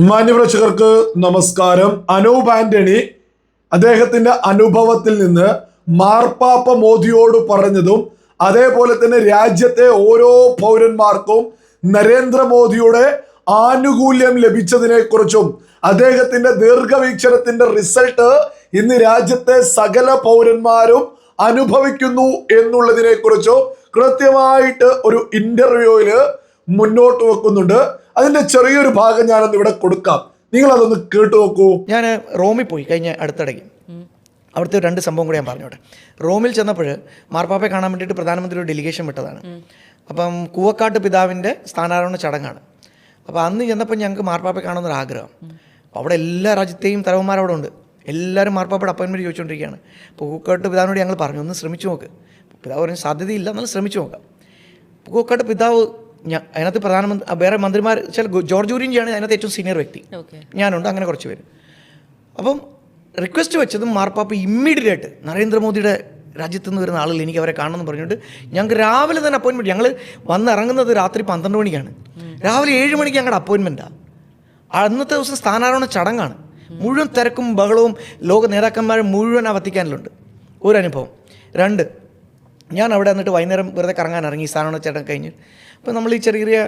മാന്യപ്രേക്ഷകർക്ക് നമസ്കാരം. അനൂപ് ആന്റണി അദ്ദേഹത്തിന്റെ അനുഭവത്തിൽ നിന്ന് മാർപ്പാപ്പ മോദിയോട് പറഞ്ഞതും അതേപോലെ തന്നെ രാജ്യത്തെ ഓരോ പൗരന്മാർക്കും നരേന്ദ്രമോദിയുടെ ആനുകൂല്യം ലഭിച്ചതിനെ കുറിച്ചും അദ്ദേഹത്തിന്റെ ദീർഘവീക്ഷണത്തിന്റെ റിസൾട്ട് ഇന്ന് രാജ്യത്തെ സകല പൗരന്മാരും അനുഭവിക്കുന്നു എന്നുള്ളതിനെ കുറിച്ചും കൃത്യമായിട്ട് ഒരു ഇന്റർവ്യൂവില് മുന്നോട്ട് വെക്കുന്നുണ്ട്. അതിന്റെ ചെറിയൊരു ഭാഗം ഞാനൊന്ന് ഇവിടെ കൊടുക്കാം, നിങ്ങൾ അതൊന്ന് കേട്ടു നോക്കൂ. ഞാൻ റോമിൽ പോയി കഴിഞ്ഞ അടുത്തിടയ്ക്ക്. അവിടുത്തെ 2 സംഭവം കൂടി ഞാൻ പറഞ്ഞോട്ടെ. റോമിൽ ചെന്നപ്പോൾ മാർപ്പാപ്പയെ കാണാൻ വേണ്ടിയിട്ട് പ്രധാനമന്ത്രി ഒരു ഡെലിഗേഷൻ വിട്ടതാണ്. അപ്പം കൂവക്കാട്ട് പിതാവിൻ്റെ സ്ഥാനാരോഹണ ചടങ്ങാണ്. അപ്പോൾ അന്ന് ചെന്നപ്പോൾ ഞങ്ങൾക്ക് മാർപ്പാപ്പയെ കാണുന്നൊരു ആഗ്രഹം. അപ്പോൾ അവിടെ എല്ലാ രാജ്യത്തെയും തലവന്മാരവിടെ ഉണ്ട്. എല്ലാവരും മാർപ്പാപ്പയുടെ അപ്പോയിൻമെൻറ്റ് ചോദിച്ചുകൊണ്ടിരിക്കുകയാണ്. അപ്പോൾ കൂവക്കാട്ട് പിതാവിനോട് ഞങ്ങൾ പറഞ്ഞു, ഒന്ന് ശ്രമിച്ചു നോക്ക്. പിതാവ് പറഞ്ഞ സാധ്യതയില്ല, എന്നാലും ശ്രമിച്ചു നോക്കാം. കൂവക്കാട്ട് പിതാവ് അതിനകത്ത് പ്രധാനമന്ത്രി വേറെ മന്ത്രിമാർ ചില ജോർജ് കുര്യൻ്റെയാണ് അതിനകത്ത് ഏറ്റവും സീനിയർ വ്യക്തി. ഞാനുണ്ട്, അങ്ങനെ കുറച്ച് പേര്. അപ്പം റിക്വസ്റ്റ് വെച്ചതും മാർപ്പാപ്പ ഇമ്മീഡിയറ്റായിട്ട് നരേന്ദ്രമോദിയുടെ രാജ്യത്തു നിന്ന് വരുന്ന ആളുകൾ എനിക്ക് അവരെ കാണണമെന്ന് പറഞ്ഞിട്ട് ഞങ്ങൾക്ക് രാവിലെ തന്നെ അപ്പോയിൻമെൻറ്റ്. ഞങ്ങൾ വന്നിറങ്ങുന്നത് രാത്രി 12 മണിക്കാണ്. രാവിലെ 7 മണിക്ക് ഞങ്ങളുടെ അപ്പോയിൻമെൻറ്റാണ്. അന്നത്തെ ദിവസം സ്ഥാനാരോഹണ ചടങ്ങാണ്. മുഴുവൻ തിരക്കും ബഹളവും ലോക നേതാക്കന്മാർ മുഴുവൻ ആ വത്തിക്കാനിലുണ്ട്. ഒരു അനുഭവം. 2, ഞാൻ അവിടെ വന്നിട്ട് വൈകുന്നേരം വെറുതെ കറങ്ങാൻ ഇറങ്ങി സ്ഥാനാരോഹണ ചടങ്ങ് കഴിഞ്ഞ്. അപ്പോൾ നമ്മൾ ഈ ചെറിയ ചെറിയ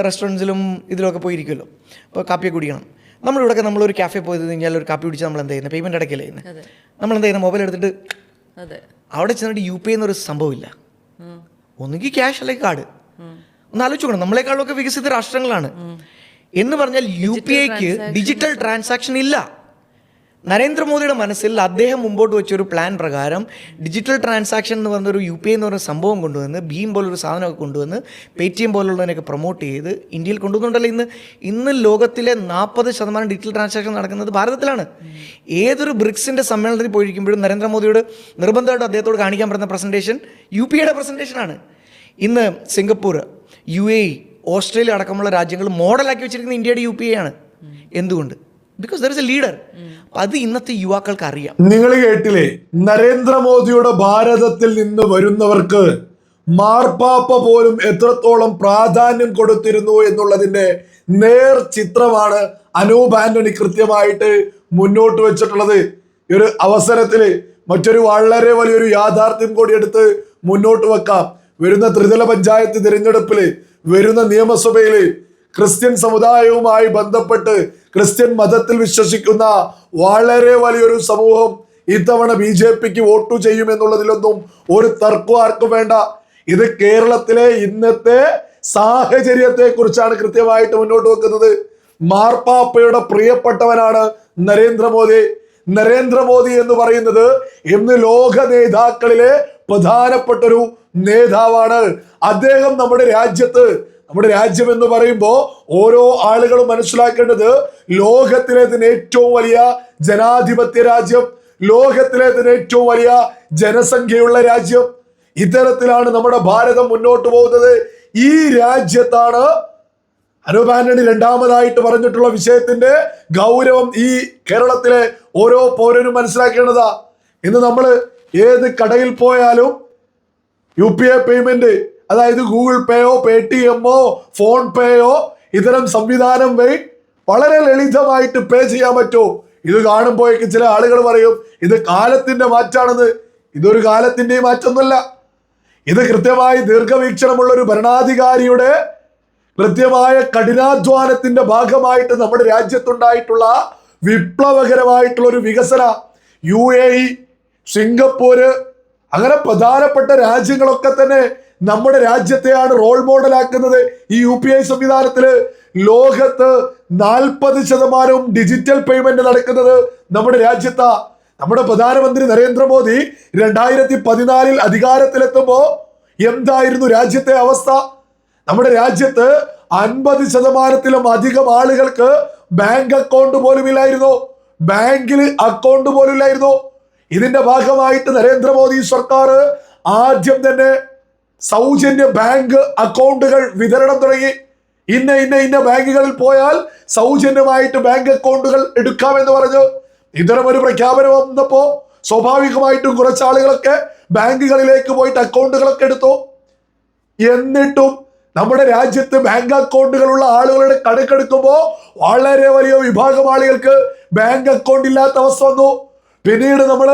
റെസ്റ്റോറൻറ്റ്സിലും ഇതിലൊക്കെ പോയിരിക്കുമല്ലോ. അപ്പോൾ കാപ്പിയൊക്കെ കുടിക്കണം. നമ്മളിവിടെയൊക്കെ നമ്മളൊരു കാഫേ പോയത് കഴിഞ്ഞാൽ ഒരു കാപ്പി കുടിച്ചാൽ നമ്മൾ എന്താ ചെയ്യുന്നത്? പേയ്മെൻറ്റ് അടയ്ക്കല്ലേ ചെയ്യുന്നത്. നമ്മൾ എന്താ ചെയ്യുന്നത്? മൊബൈൽ എടുത്തിട്ട് അവിടെ ചെന്നിട്ട് UPI എന്നൊരു സംഭവമില്ല. ഒന്നുകിൽ ക്യാഷ് അല്ലെങ്കിൽ കാർഡ്. ഒന്ന് ആലോചിക്കണം, നമ്മളെക്കാളൊക്കെ വികസിത രാഷ്ട്രങ്ങളാണ് എന്ന് പറഞ്ഞാൽ UPIക്ക് ഡിജിറ്റൽ ട്രാൻസാക്ഷൻ ഇല്ല. നരേന്ദ്രമോദിയുടെ മനസ്സിൽ അദ്ദേഹം മുമ്പോട്ട് വെച്ചൊരു പ്ലാൻ പ്രകാരം ഡിജിറ്റൽ ട്രാൻസാക്ഷൻ എന്ന് പറഞ്ഞൊരു UPI എന്ന് പറഞ്ഞ സംഭവം കൊണ്ടുവന്ന് ഭീം പോലൊരു സാധനമൊക്കെ കൊണ്ടുവന്ന് പേടിഎം പോലുള്ളതിനൊക്കെ പ്രൊമോട്ട് ചെയ്ത് ഇന്ത്യയിൽ കൊണ്ടുവന്നുണ്ടല്ലോ. ഇന്ന് ലോകത്തിലെ 40% ഡിജിറ്റൽ ട്രാൻസാക്ഷൻ നടക്കുന്നത് ഭാരതത്തിലാണ്. ഏതൊരു ബ്രിക്സിൻ്റെ സമ്മേളനത്തിൽ പോയിരിക്കുമ്പോഴും നരേന്ദ്രമോദിയോട് നിർബന്ധമായിട്ട് അദ്ദേഹത്തോട് കാണിക്കാൻ പറ്റുന്ന പ്രസൻറ്റേഷൻ UPIയുടെ പ്രസൻറ്റേഷനാണ്. ഇന്ന് സിംഗപ്പൂർ, UAE, ഓസ്ട്രേലിയ അടക്കമുള്ള രാജ്യങ്ങൾ മോഡലാക്കി വെച്ചിരിക്കുന്ന ഇന്ത്യയുടെ UPI ആണ്. എന്തുകൊണ്ട്? Because there is A leader. അത് ഇന്നത്തെ യുവാക്കൾക്ക് അറിയാം. നിങ്ങൾ കേട്ടില്ലേ, നരേന്ദ്രമോദിയുടെ ഭാരതത്തിൽ നിന്ന് വരുന്നവർക്ക് മാർപ്പാപ്പ പോലും എത്രത്തോളം പ്രാധാന്യം കൊടുത്തിരുന്നു എന്നുള്ളതിന്റെ നേർ ചിത്രമാണ് അനൂപ് ആന്റണി കൃത്യമായിട്ട് മുന്നോട്ട് വെച്ചിട്ടുള്ളത്. ഈ ഒരു അവസരത്തില് മറ്റൊരു വളരെ വലിയൊരു യാഥാർത്ഥ്യം കൂടി എടുത്ത് മുന്നോട്ട് വെക്കാം. വരുന്ന ത്രിതല പഞ്ചായത്ത് തിരഞ്ഞെടുപ്പില്, വരുന്ന നിയമസഭയില് ക്രിസ്ത്യൻ സമുദായവുമായി ബന്ധപ്പെട്ട് ക്രിസ്ത്യൻ മതത്തിൽ വിശ്വസിക്കുന്ന വളരെ വലിയൊരു സമൂഹം ഇത്തവണ BJPക്ക് വോട്ട് ചെയ്യുമെന്നുള്ളതിലൊന്നും ഒരു തർക്കം ആർക്കും വേണ്ട. ഇത് കേരളത്തിലെ ഇന്നത്തെ സാഹചര്യത്തെ കുറിച്ചാണ് കൃത്യമായിട്ട് മുന്നോട്ട് വെക്കുന്നത്. മാർപ്പാപ്പയുടെ പ്രിയപ്പെട്ടവനാണ് നരേന്ദ്രമോദി. നരേന്ദ്രമോദി എന്ന് പറയുന്നത് ഇന്ന് ലോക നേതാക്കളിലെ പ്രധാനപ്പെട്ടൊരു നേതാവാണ്. അദ്ദേഹം നമ്മുടെ രാജ്യം എന്ന് പറയുമ്പോൾ ഓരോ ആളുകളും മനസ്സിലാക്കേണ്ടത് ലോകത്തിലെ തന്നെ ഏറ്റവും വലിയ ജനാധിപത്യ രാജ്യം, ലോകത്തിലെ തന്നെ ഏറ്റവും വലിയ ജനസംഖ്യയുള്ള രാജ്യം. ഇത്തരത്തിലാണ് നമ്മുടെ ഭാരതം മുന്നോട്ട് പോകുന്നത്. ഈ രാജ്യത്താണ് അനൂപ് ആന്റണി 2ാമതായിട്ട് പറഞ്ഞിട്ടുള്ള വിഷയത്തിന്റെ ഗൗരവം ഈ കേരളത്തിലെ ഓരോ പൗരനും മനസ്സിലാക്കേണ്ടതാ. ഇന്ന് നമ്മൾ ഏത് കടയിൽ പോയാലും UPI പേയ്മെന്റ്, അതായത് ഗൂഗിൾ പേയോ പേടിഎമ്മോ ഫോൺ പേയോ ഇത്തരം സംവിധാനം വഴി വളരെ ലളിതമായിട്ട് പേ ചെയ്യാൻ പറ്റുമോ? ഇത് കാണുമ്പോഴേക്കും ചില ആളുകൾ പറയും ഇത് കാലത്തിന്റെ മാറ്റാണെന്ന്. ഇതൊരു കാലത്തിന്റെയും മാറ്റമൊന്നുമല്ല. ഇത് കൃത്യമായി ദീർഘവീക്ഷണമുള്ള ഒരു ഭരണാധികാരിയുടെ കൃത്യമായ കഠിനാധ്വാനത്തിന്റെ ഭാഗമായിട്ട് നമ്മുടെ രാജ്യത്തുണ്ടായിട്ടുള്ള വിപ്ലവകരമായിട്ടുള്ള ഒരു വികസന. UAE, സിംഗപ്പൂര്, അങ്ങനെ പ്രധാനപ്പെട്ട രാജ്യങ്ങളൊക്കെ തന്നെ നമ്മുടെ രാജ്യത്തെയാണ് റോൾ മോഡലാക്കുന്നത്. ഈ UPI സംവിധാനത്തില് ലോകത്ത് 40% ഡിജിറ്റൽ പേയ്മെന്റ് നടക്കുന്നത് നമ്മുടെ രാജ്യത്താ. നമ്മുടെ പ്രധാനമന്ത്രി നരേന്ദ്രമോദി 2014 അധികാരത്തിലെത്തുമ്പോ എന്തായിരുന്നു രാജ്യത്തെ അവസ്ഥ? നമ്മുടെ രാജ്യത്ത് 50%-ലും അധികം ആളുകൾക്ക് ബാങ്ക് അക്കൗണ്ട് പോലും ഇല്ലായിരുന്നു. ബാങ്കിൽ അക്കൗണ്ട് പോലും ഇല്ലായിരുന്നു. ഇതിന്റെ ഭാഗമായിട്ട് നരേന്ദ്രമോദി സർക്കാർ ആദ്യം തന്നെ സൗജന്യ ബാങ്ക് അക്കൗണ്ടുകൾ വിതരണം തുടങ്ങി. ഇന്ന ബാങ്കുകളിൽ പോയാൽ സൗജന്യമായിട്ട് ബാങ്ക് അക്കൗണ്ടുകൾ എടുക്കാമെന്ന് പറഞ്ഞു ഇത്തരമൊരു പ്രഖ്യാപനം വന്നപ്പോ സ്വാഭാവികമായിട്ടും കുറച്ചാളുകളൊക്കെ ബാങ്കുകളിലേക്ക് പോയിട്ട് അക്കൗണ്ടുകളൊക്കെ എടുത്തു. എന്നിട്ടും നമ്മുടെ രാജ്യത്ത് ബാങ്ക് അക്കൗണ്ടുകളുള്ള ആളുകളുടെ കണക്കെടുക്കുമ്പോൾ വളരെ വലിയ വിഭാഗം ആളുകൾക്ക് ബാങ്ക് അക്കൗണ്ട് ഇല്ലാത്ത അവസ്ഥ വന്നു. പിന്നീട് നമ്മൾ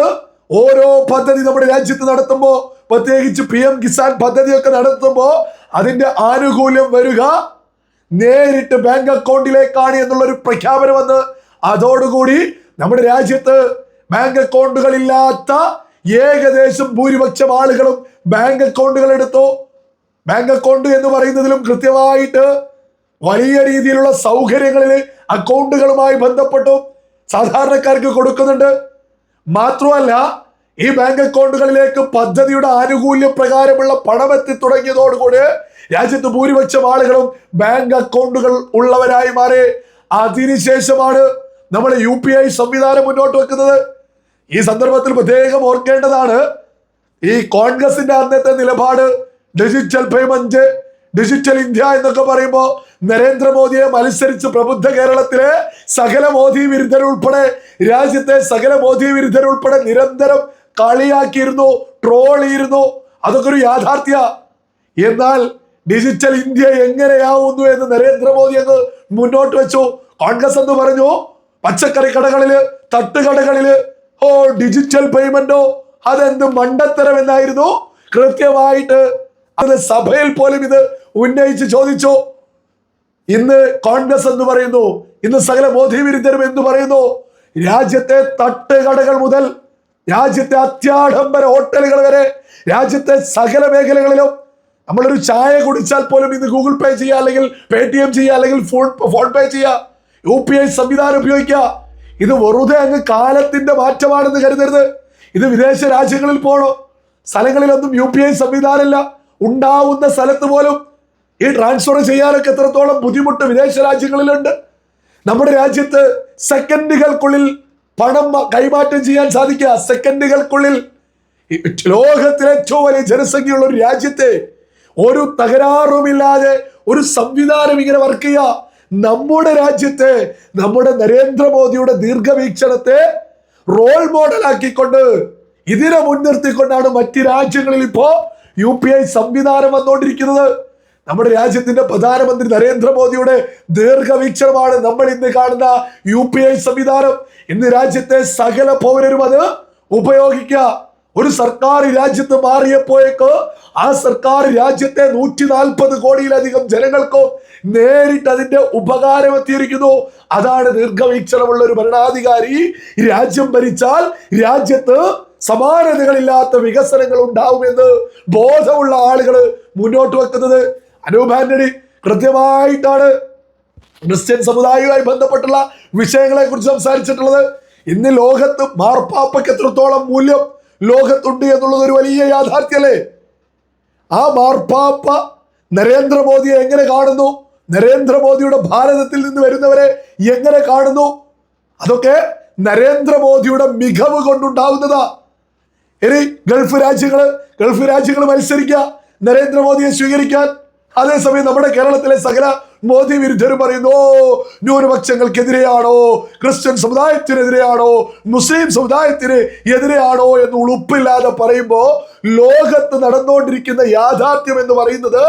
ഓരോ പദ്ധതി നമ്മുടെ രാജ്യത്ത് നടത്തുമ്പോൾ, പ്രത്യേകിച്ച് PM കിസാൻ പദ്ധതിയൊക്കെ നടത്തുമ്പോൾ അതിന്റെ ആനുകൂല്യം വരിക നേരിട്ട് ബാങ്ക് അക്കൗണ്ടിലേക്കാണ് എന്നുള്ളൊരു പ്രഖ്യാപനം വന്ന് അതോടുകൂടി നമ്മുടെ രാജ്യത്ത് ബാങ്ക് അക്കൗണ്ടുകളില്ലാത്ത ഏകദേശം ഭൂരിപക്ഷം ആളുകളും ബാങ്ക് അക്കൗണ്ടുകൾ എടുത്തു. ബാങ്ക് അക്കൗണ്ട് എന്ന് പറയുന്നതിലും കൃത്യമായിട്ട് വലിയ രീതിയിലുള്ള സൗകര്യങ്ങളിൽ അക്കൗണ്ടുകളുമായി ബന്ധപ്പെട്ടും സാധാരണക്കാർക്ക് കൊടുക്കുന്നുണ്ട്. മാത്രമല്ല, ഈ ബാങ്ക് അക്കൗണ്ടുകളിലേക്ക് പദ്ധതിയുടെ ആനുകൂല്യ പ്രകാരമുള്ള പണം എത്തി തുടങ്ങിയതോടുകൂടി രാജ്യത്ത് ഭൂരിപക്ഷം ആളുകളും ബാങ്ക് അക്കൗണ്ടുകൾ ഉള്ളവരായി മാറി. അതിനുശേഷമാണ് നമ്മൾ UPI സംവിധാനം മുന്നോട്ട് വെക്കുന്നത്. ഈ സന്ദർഭത്തിൽ പ്രത്യേകം ഓർക്കേണ്ടതാണ്, ഈ കോൺഗ്രസിന്റെ അന്നത്തെ നിലപാട് ഡിജിറ്റൽ പേയ്മെന്റ്, ഡിജിറ്റൽ ഇന്ത്യ എന്നൊക്കെ പറയുമ്പോൾ നരേന്ദ്രമോദിയെ മത്സരിച്ച് പ്രബുദ്ധ കേരളത്തിലെ സകല മോദി വിരുദ്ധരുൾപ്പെടെ, രാജ്യത്തെ സകല മോദി വിരുദ്ധരുൾപ്പെടെ നിരന്തരം കളിയാക്കിയിരുന്നു, ട്രോൾ ചെയ്തിരുന്നു. അതൊക്കെ ഒരു യാഥാർത്ഥ്യ. എന്നാൽ ഡിജിറ്റൽ ഇന്ത്യ എങ്ങനെയാവുന്നു എന്ന് നരേന്ദ്രമോദി അങ്ങ് മുന്നോട്ട് വെച്ചു. കോൺഗ്രസ് എന്ന് പറഞ്ഞു പച്ചക്കറി കടകളില്, തട്ടുകടകളില് ഡിജിറ്റൽ പേയ്മെന്റോ, അതെന്ത് മണ്ടത്തരം എന്നായിരുന്നു കൃത്യമായിട്ട് അത് സഭയിൽ പോലും ഇത് ഉന്നയിച്ച് ചോദിച്ചു. ഇന്ന് കോൺഗ്രസ് എന്ന് പറയുന്നു, ഇന്ന് സകല മോദി വിരുദ്ധരും എന്ന് പറയുന്നു, രാജ്യത്തെ തട്ടുകടകൾ മുതൽ രാജ്യത്തെ അത്യാഡംബര ഹോട്ടലുകൾ വരെ, രാജ്യത്തെ സകല മേഖലകളിലും നമ്മളൊരു ചായ കുടിച്ചാൽ പോലും ഇന്ന് ഗൂഗിൾ പേ ചെയ്യുക, അല്ലെങ്കിൽ Paytm ചെയ്യുക, അല്ലെങ്കിൽ ഫോൺ പേ ചെയ്യുക, UPI സംവിധാനം ഉപയോഗിക്കുക. ഇത് വെറുതെ അങ്ങ് കാലത്തിന്റെ മാറ്റമാണെന്ന് കരുതരുത്. ഇത് വിദേശ രാജ്യങ്ങളിൽ പോണോ സ്ഥലങ്ങളിലൊന്നും UPI സംവിധാനമില്ല. ഉണ്ടാവുന്ന സ്ഥലത്ത് പോലും ഈ ട്രാൻസ്ഫർ ചെയ്യാനൊക്കെ എത്രത്തോളം ബുദ്ധിമുട്ട് വിദേശ രാജ്യങ്ങളിലുണ്ട്. നമ്മുടെ രാജ്യത്ത് സെക്കൻഡുകൾക്കുള്ളിൽ പണം കൈമാറ്റം ചെയ്യാൻ സാധിക്കുക. സെക്കൻഡുകൾക്കുള്ളിൽ ലോകത്തിലെ ഏറ്റവും വലിയ ജനസംഖ്യയുള്ള ഒരു രാജ്യത്തെ ഒരു തകരാറുമില്ലാതെ ഒരു സംവിധാനം ഇങ്ങനെ വർക്ക് ചെയ്യുക. നമ്മുടെ രാജ്യത്തെ, നമ്മുടെ നരേന്ദ്രമോദിയുടെ ദീർഘവീക്ഷണത്തെ റോൾ മോഡൽ ആക്കിക്കൊണ്ട്, ഇതിനെ മുൻനിർത്തിക്കൊണ്ടാണ് മറ്റ് രാജ്യങ്ങളിൽ ഇപ്പോ UPI സംവിധാനം വന്നുകൊണ്ടിരിക്കുന്നത്. നമ്മുടെ രാജ്യത്തിന്റെ പ്രധാനമന്ത്രി നരേന്ദ്രമോദിയുടെ ദീർഘവീക്ഷണമാണ് നമ്മൾ ഇന്ന് കാണുന്ന UPI സംവിധാനം. ഇന്ന് രാജ്യത്തെ സകല പൗരരും അത് ഉപയോഗിക്കുക. ഒരു സർക്കാർ രാജ്യത്ത് മാറിയപ്പോഴേക്ക് ആ സർക്കാർ രാജ്യത്തെ 140 കോടിയിലധികം ജനങ്ങൾക്കും നേരിട്ട് അതിന്റെ ഉപകാരം എത്തിയിരിക്കുന്നു. അതാണ് ദീർഘവീക്ഷണമുള്ള ഒരു ഭരണാധികാരി രാജ്യം ഭരിച്ചാൽ രാജ്യത്ത് സമാനതകളില്ലാത്ത വികസനങ്ങൾ ഉണ്ടാവുമെന്ന് ബോധമുള്ള ആളുകൾ മുന്നോട്ട് വെക്കുന്നത്. അനൂപ് ആന്റണി കൃത്യമായിട്ടാണ് ക്രിസ്ത്യൻ സമുദായവുമായി ബന്ധപ്പെട്ടുള്ള വിഷയങ്ങളെ കുറിച്ച് സംസാരിച്ചിട്ടുള്ളത്. ഇന്ന് ലോകത്ത് മാർപ്പാപ്പയ്ക്ക് എത്രത്തോളം മൂല്യം ലോകത്തുണ്ട് എന്നുള്ളത് ഒരു വലിയ യാഥാർത്ഥ്യമല്ലേ? ആ മാർപ്പാപ്പ നരേന്ദ്രമോദിയെ എങ്ങനെ കാണുന്നു, നരേന്ദ്രമോദിയുടെ ഭാരതത്തിൽ നിന്ന് വരുന്നവരെ എങ്ങനെ കാണുന്നു, അതൊക്കെ നരേന്ദ്രമോദിയുടെ മികവ് കൊണ്ടുണ്ടാവുന്നതാ. ഇനി ഗൾഫ് രാജ്യങ്ങൾ മത്സരിക്കുക നരേന്ദ്രമോദിയെ സ്വീകരിക്കാൻ. അതേസമയം നമ്മുടെ കേരളത്തിലെ സകല മോദി വിരുദ്ധരും പറയുന്നു ന്യൂനപക്ഷങ്ങൾക്കെതിരെയാണോ, ക്രിസ്ത്യൻ സമുദായത്തിനെതിരെയാണോ, മുസ്ലിം സമുദായത്തിന് എതിരെയാണോ എന്ന് ഉളുപ്പില്ലാതെ പറയുമ്പോൾ ലോകത്ത് നടന്നുകൊണ്ടിരിക്കുന്ന യാഥാർത്ഥ്യം എന്ന് പറയുന്നത്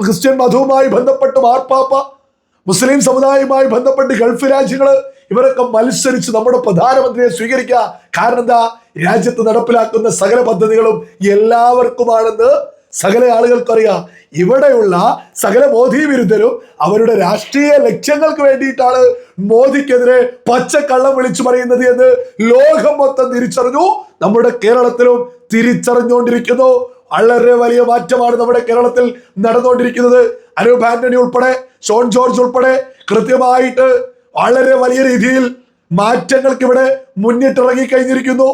ക്രിസ്ത്യൻ മതവുമായി ബന്ധപ്പെട്ട് മാർപ്പാപ്പ, മുസ്ലിം സമുദായവുമായി ബന്ധപ്പെട്ട് ഗൾഫ് രാജ്യങ്ങള് ഇവരൊക്കെ മത്സരിച്ച് നമ്മുടെ പ്രധാനമന്ത്രിയെ സ്വീകരിക്കുക. കാരണം എന്താ? രാജ്യത്ത് നടപ്പിലാക്കുന്ന സകല പദ്ധതികളും എല്ലാവർക്കുമാണെന്ന് സകല ആളുകൾക്കറിയാം. ഇവിടെയുള്ള സകല മോദി വിരുദ്ധരും അവരുടെ രാഷ്ട്രീയ ലക്ഷ്യങ്ങൾക്ക് വേണ്ടിയിട്ടാണ് മോദിക്കെതിരെ പച്ചക്കള്ളം വിളിച്ചു പറയുന്നത് എന്ന് ലോകം മൊത്തം തിരിച്ചറിഞ്ഞു. നമ്മുടെ കേരളത്തിലും തിരിച്ചറിഞ്ഞുകൊണ്ടിരിക്കുന്നു. വളരെ വലിയ മാറ്റമാണ് നമ്മുടെ കേരളത്തിൽ നടന്നുകൊണ്ടിരിക്കുന്നത്. അനൂപ് ആന്റണി ഉൾപ്പെടെ, ഷോൺ ജോർജ് ഉൾപ്പെടെ കൃത്യമായിട്ട് വളരെ വലിയ രീതിയിൽ മാറ്റങ്ങൾക്ക് ഇവിടെ മുന്നിട്ടിറങ്ങി കഴിഞ്ഞിരിക്കുന്നു.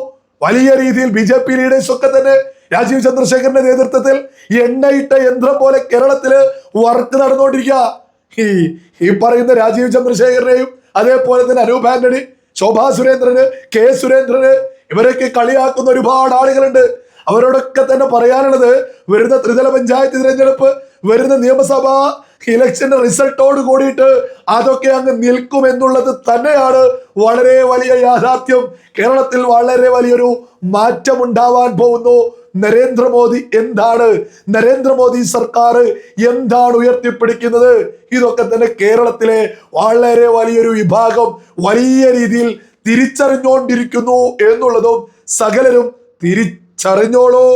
വലിയ രീതിയിൽ BJP ലീഡേഴ്സ് ഒക്കെ തന്നെ രാജീവ് ചന്ദ്രശേഖരന്റെ നേതൃത്വത്തിൽ എണ്ണയിട്ട യന്ത്രം പോലെ കേരളത്തില് വർക്ക് നടന്നുകൊണ്ടിരിക്കുക. ഈ പറയുന്ന രാജീവ് ചന്ദ്രശേഖരനെയും അതേപോലെ തന്നെ അനൂപ് ആന്റണി, ശോഭാ സുരേന്ദ്രന്, K സുരേന്ദ്രന് ഇവരൊക്കെ കളിയാക്കുന്ന ഒരുപാട് ആളുകളുണ്ട്. അവരോടൊക്കെ തന്നെ പറയാനുള്ളത്, വരുന്ന ത്രിതല പഞ്ചായത്ത് തിരഞ്ഞെടുപ്പ്, വരുന്ന നിയമസഭാ ഇലക്ഷന്റെ റിസൾട്ടോട് കൂടിയിട്ട് അതൊക്കെ അങ്ങ് നിൽക്കുമെന്നുള്ളത് തന്നെയാണ് വളരെ വലിയ യാഥാർത്ഥ്യം. കേരളത്തിൽ വളരെ വലിയൊരു മാറ്റം ഉണ്ടാവാൻ പോകുന്നു. നരേന്ദ്രമോദി എന്താണ്, നരേന്ദ്രമോദി സർക്കാർ എന്താണ് ഉയർത്തിപ്പിടിക്കുന്നത്, ഇതൊക്കെ തന്നെ കേരളത്തിലെ വളരെ വലിയൊരു വിഭാഗം വലിയ രീതിയിൽ തിരിച്ചറിഞ്ഞുകൊണ്ടിരിക്കുന്നു എന്നുള്ളതും സകലരും തിരിച്ചറിഞ്ഞോളൂ.